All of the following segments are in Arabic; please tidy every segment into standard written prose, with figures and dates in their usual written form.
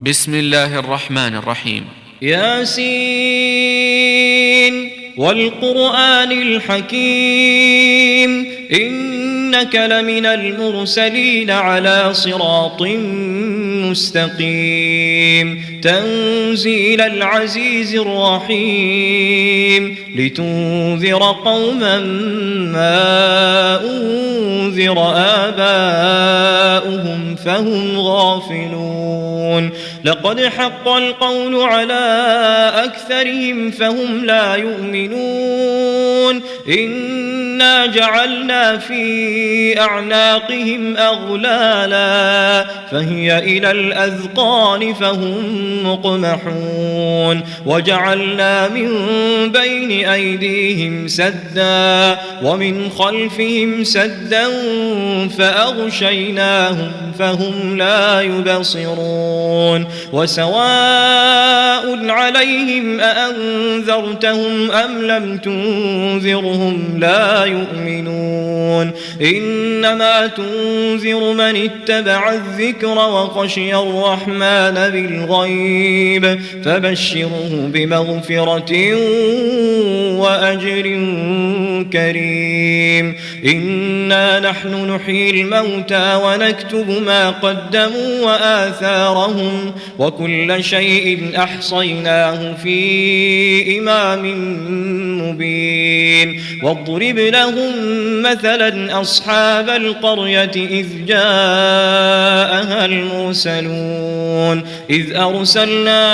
بسم الله الرحمن الرحيم. ياسين والقرآن الحكيم إنك لمن المرسلين على صراط مستقيم تنزيل العزيز الرحيم لتنذر قوما ما أنذر آباؤهم فهم غافلون لقد حق القول على أكثرهم فهم لا يؤمنون إنا جعلنا في أعناقهم أغلالا فهي إلى الأذقان فهم مقمحون وجعلنا من بين أيديهم سدا ومن خلفهم سدا فأغشيناهم فهم لا يبصرون وسواء عليهم أأنذرتهم أم لم تنذرهم لا يؤمنون إنما تنذر من اتبع الذكر وخشي الرحمن بالغيب فبشره بمغفرة وأجر كريم إنا نحن نحيي الموتى ونكتب ما قدموا وآثارهم وكل شيء أحصيناه في إمام مبين واضرب لهم مثلا أصحاب القرية إذ جاءها المرسلون إذ أرسلنا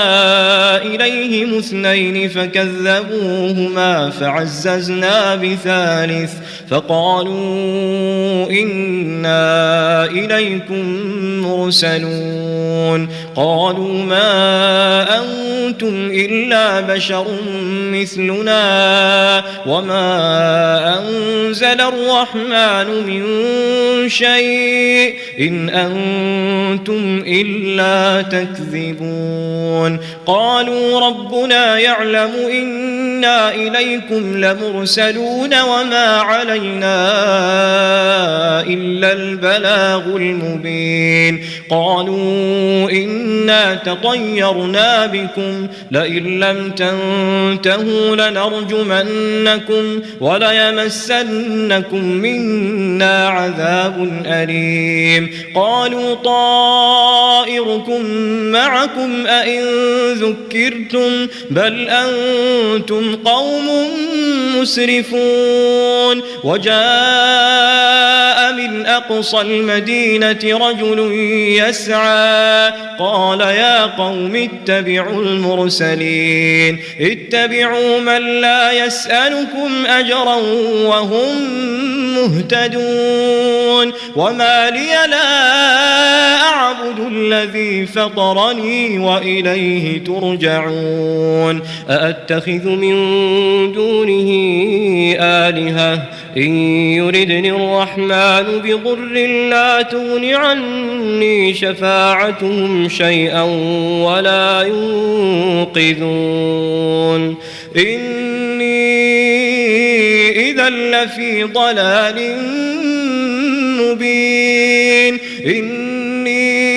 إليهم اثنين فكذبوهما فعززنا بثالث فقالوا إنا إليكم مرسلون قالوا ما أنتم إلا بشر مثلنا وما أنزل الرحمن من شيء إن أنتم إلا تكذبون قالوا ربنا يعلم إنا إليكم لمرسلون وما علينا إلا البلاغ المبين قالوا إنا تطيرنا بكم لئن لم تنتهوا لنرجمنكم وليمسنكم منا عذاب أليم قالوا طائركم معكم أئن ذكرتم بل أنتم قوم مسرفون وجاء من أقصى المدينة رجل يسعى قال يا قوم اتبعوا المرسلين اتبعوا من لا يسألكم أجرا وهم مهتدون وما لي لا أعبد الذي فطرني وإليه ترجعون أأتخذ من دونه آلهة إن يردني الرحمن بضر لا تغن عني شفاعتهم شيئا ولا ينقذون إني إذا لفي ضلال مبين إني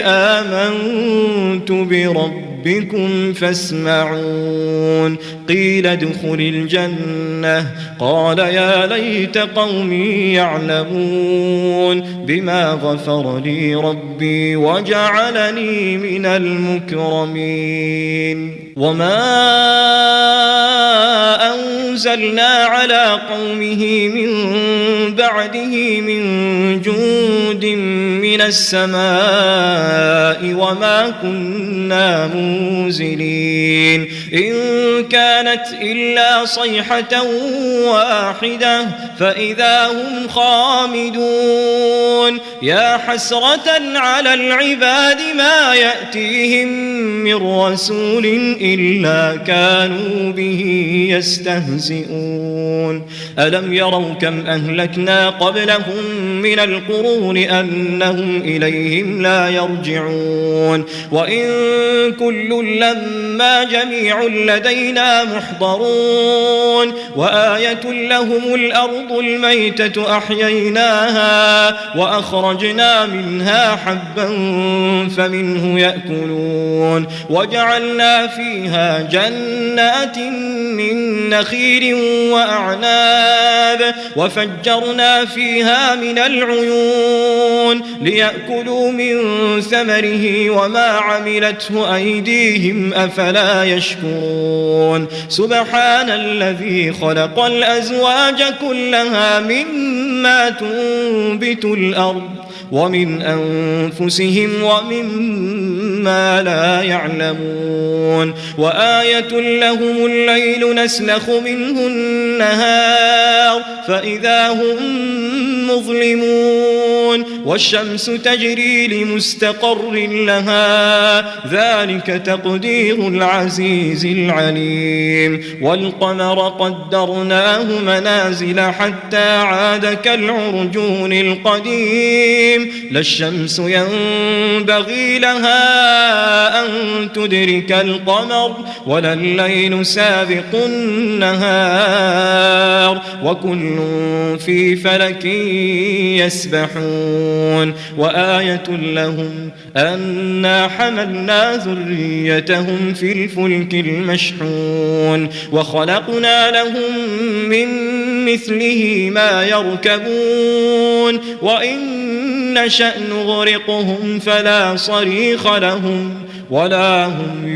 آمنت بربكم فاسمعون قيل ادخل الجنة قال يا ليت قومي يعلمون بما غفر لي ربي وجعلني من المكرمين وما أنزلنا على قومه من بعده من جند من السماء وما كنا منزلين إن كانت إلا صيحة واحدة فإذا هم خامدون يا حسرة على العباد ما يأتيهم من رسول إلا كانوا به يستهزئون ألم يروا كم أهلكنا قبلهم من القرون أنهم فهم إليهم لا يرجعون وإن كل لما جميع لدينا محضرون وآية لهم الأرض الميتة أحييناها وأخرجنا منها حبا فمنه يأكلون وجعلنا فيها جنات من نخيل وأعناب وفجرنا فيها من العيون ليأكلوا من ثمره وما عملته أيديهم أفلا يشكرون سبحان الذي خلق الأزواج كلها مما تنبت الأرض ومن أنفسهم ومما لا يعلمون وآية لهم الليل نسلخ منه النهار فإذا هم مظلمون والشمس تجري لمستقر لها ذلك تقدير العزيز العليم والقمر قدرناه منازل حتى عاد كالعرجون القديم لا الشمس ينبغي لها أن تدرك القمر ولا الليل سابق النهار وكل في فلك يسبحون وآية لهم أنا حملنا ذريتهم في الفلك المشحون وخلقنا لهم من مثله ما يركبون وإن نشأ نغرقهم فلا صريخ لهم ولا هم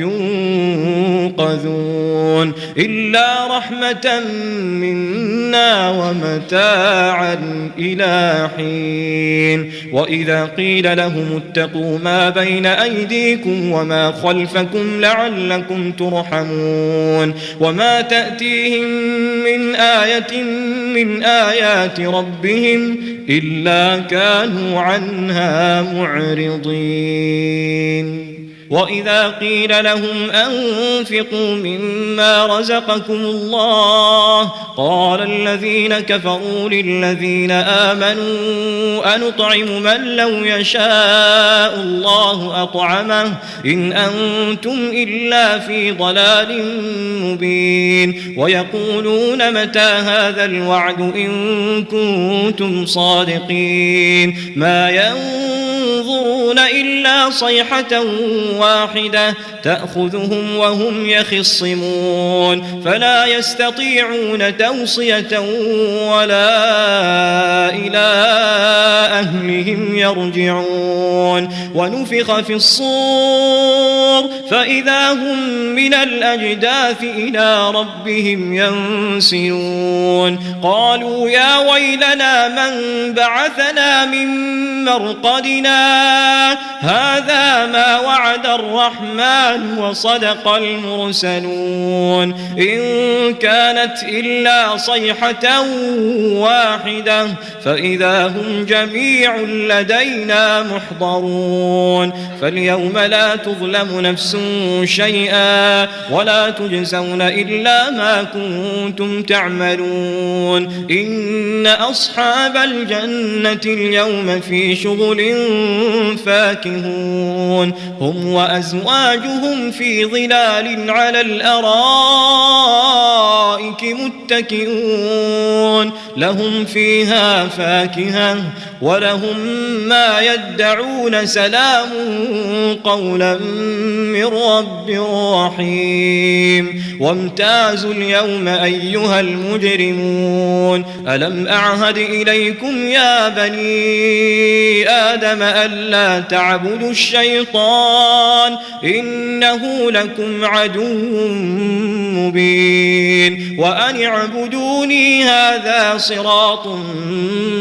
ينقذون إلا رحمة منا ومتاعا إلى حين وإذا قيل لهم اتقوا ما بين أيديكم وما خلفكم لعلكم ترحمون وما تأتيهم من آية من آيات ربهم إلا كانوا عنها معرضين وإذا قيل لهم أنفقوا مما رزقكم الله قال الذين كفروا للذين آمنوا أنطعم من لو يشاء الله أطعمه إن أنتم إلا في ضلال مبين ويقولون متى هذا الوعد إن كنتم صادقين ما ينظرون إلا صيحة واحدة تأخذهم وهم يخصمون فلا يستطيعون توصية ولا إلى أهلهم يرجعون ونفخ في الصور فإذا هم من الأجداث إلى ربهم ينسلون قالوا يا ويلنا من بعثنا من مرقدنا هذا ما وعد الرحمن وصدق المرسلون إن كانت إلا صيحة واحدة فإذا هم جميع لدينا محضرون فاليوم لا تظلم نفس شيئا ولا تجزون إلا ما كنتم تعملون إن أصحاب الجنة اليوم في شغل فاكهون هم وأزواجهم في ظلال على الأرائك متكئون لهم فيها فاكهة ولهم ما يدعون سلام قولا من رب رحيم وامتازوا اليوم أيها المجرمون ألم أعهد إليكم يا بني آدم ألا تعبدوا الشيطان إنه لكم عدو مبين وأن اعبدوني هذا صراط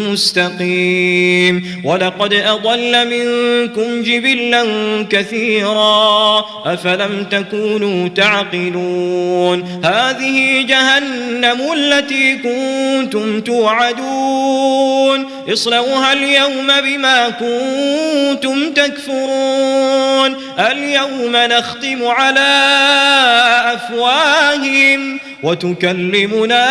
مستقيم ولقد أضل منكم جبلا كثيرا أفلم تكونوا تعقلون هذه جهنم التي كنتم توعدون اصلوها اليوم بما كنتم تكفرون اليوم نختم على أفواههم وتكلمنا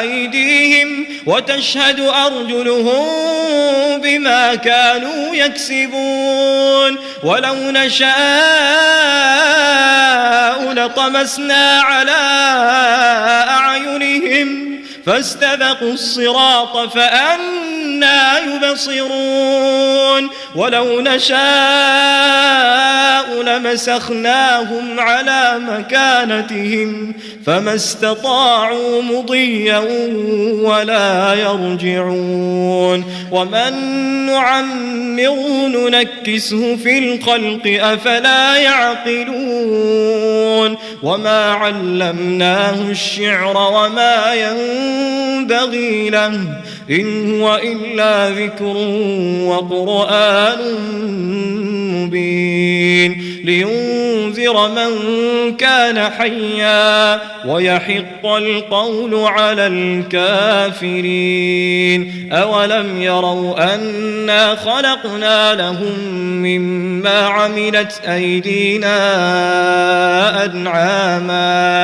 أيديهم وتشهد أرجلهم بما كانوا يكسبون ولو نشاء لطمسنا على أعينهم فاستبقوا الصراط فأنى يبصرون ولو نشاء لمسخناهم على مكانتهم فما استطاعوا مضيا ولا يرجعون ومن نعمره ننكسه في الخلق أفلا يعقلون وما علمناه الشعر وما ينبغي له إن هو إلا ذكر وقرآن مبين لينذر من كان حيا ويحق القول على الكافرين أولم يروا أنا خلقنا لهم مما عملت أيدينا أنعاما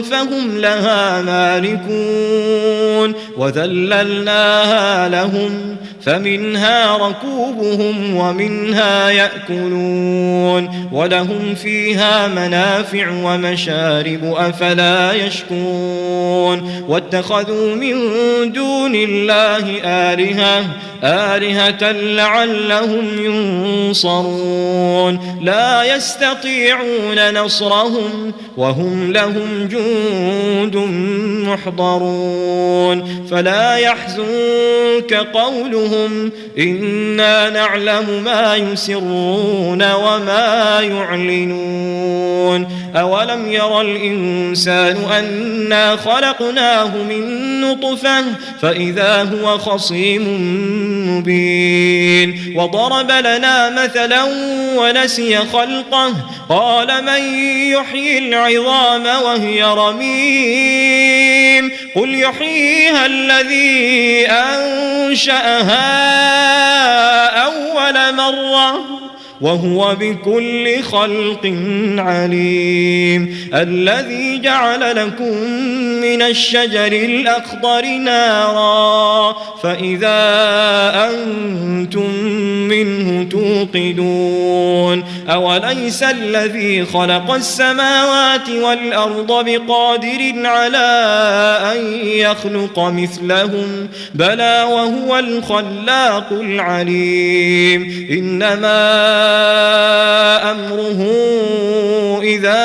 فهم لها مالكون وذللناها لهم فمنها ركوبهم ومنها يأكلون ولهم فيها منافع ومشارب أفلا يشكرون واتخذوا من دون الله آلهة لعلهم ينصرون لا يستطيعون نصرهم وهم لهم جند محضرون فلا يحزنك قولهم إنا نعلم ما يسرون وما يعلنون أولم ير الإنسان أنا خلقناه من نطفة فإذا هو خصيم مبين وضرب لنا مثلا ونسي خلقه قال من يحيي العظام وهي رميم قل يحييها الذي أنشأها أول مرة وهو بكل خلق عليم الذي جعل لكم من الشجر الأخضر نارا فإذا أنتم منه توقدون أوليس الذي خلق السماوات والأرض بقادر على أن يخلق مثلهم بلى وهو الخلاق العليم إنما أمره إذا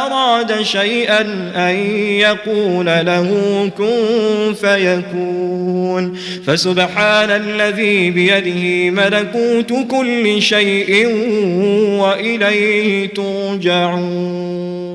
أراد شيئا أن يقول له كن فيكون فسبحان الذي بيده ملكوت كل شيء وإليه ترجعون.